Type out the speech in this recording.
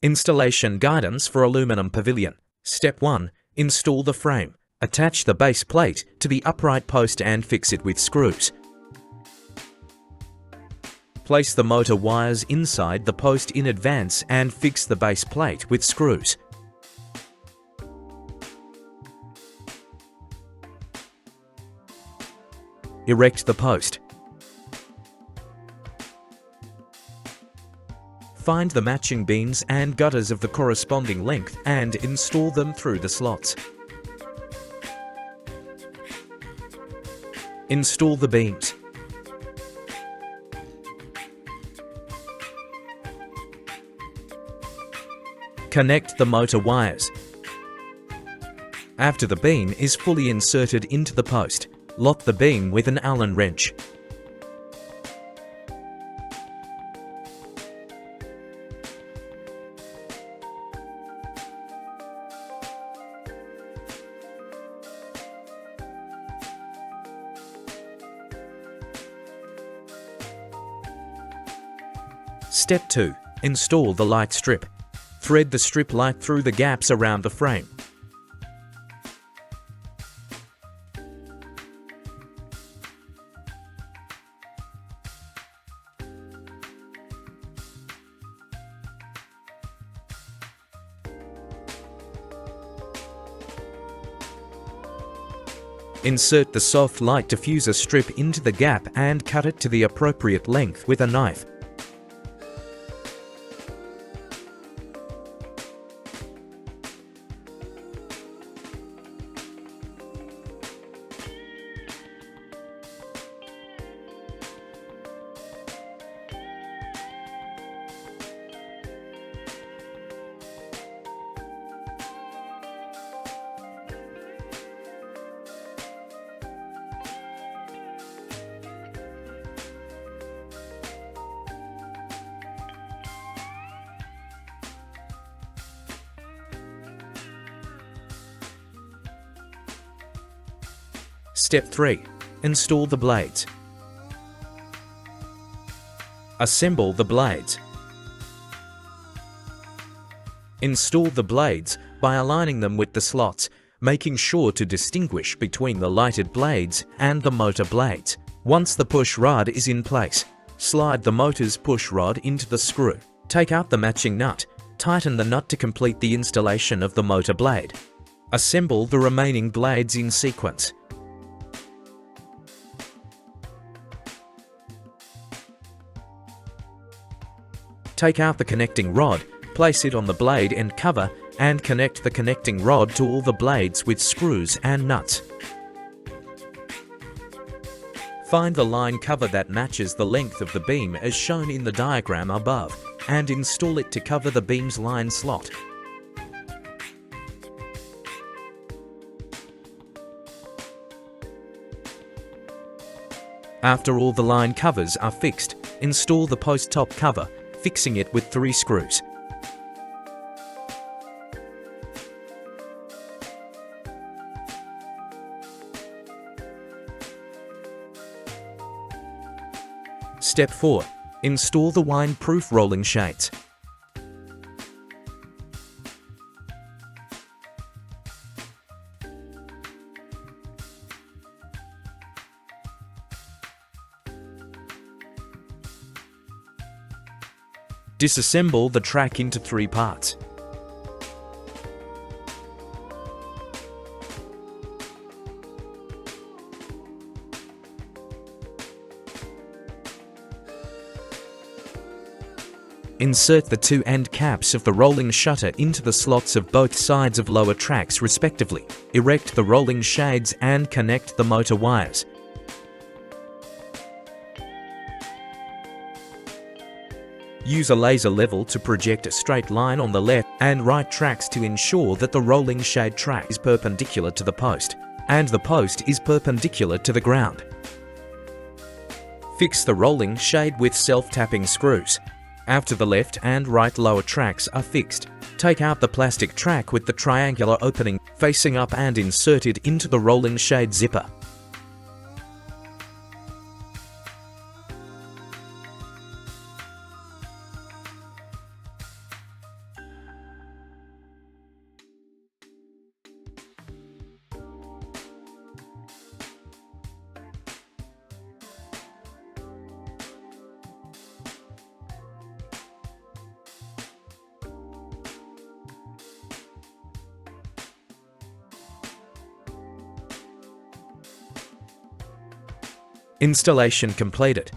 Installation guidance for aluminum pavilion. Step 1. Install the frame. Attach the base plate to the upright post and fix it with screws. Place the motor wires inside the post in advance and fix the base plate with screws. Erect the post. Find the matching beams and gutters of the corresponding length and install them through the slots. Install the beams. Connect the motor wires. After the beam is fully inserted into the post, lock the beam with an Allen wrench. Step 2. Install the light strip. Thread the strip light through the gaps around the frame. Insert the soft light diffuser strip into the gap and cut it to the appropriate length with a knife. Step 3. Install the blades. Assemble the blades. Install the blades by aligning them with the slots, making sure to distinguish between the lighted blades and the motor blades. Once the push rod is in place, slide the motor's push rod into the screw. Take out the matching nut. Tighten the nut to complete the installation of the motor blade. Assemble the remaining blades in sequence. Take out the connecting rod, place it on the blade end cover, and connect the connecting rod to all the blades with screws and nuts. Find the line cover that matches the length of the beam as shown in the diagram above, and install it to cover the beam's line slot. After all the line covers are fixed, install the post top cover, fixing it with 3 screws. Step 4. Install the wind-proof rolling shades. Disassemble the track into 3 parts. Insert the 2 end caps of the rolling shutter into the slots of both sides of lower tracks respectively. Erect the rolling shades and connect the motor wires. Use a laser level to project a straight line on the left and right tracks to ensure that the rolling shade track is perpendicular to the post, and the post is perpendicular to the ground. Fix the rolling shade with self-tapping screws. After the left and right lower tracks are fixed, take out the plastic track with the triangular opening facing up and insert it into the rolling shade zipper. Installation completed.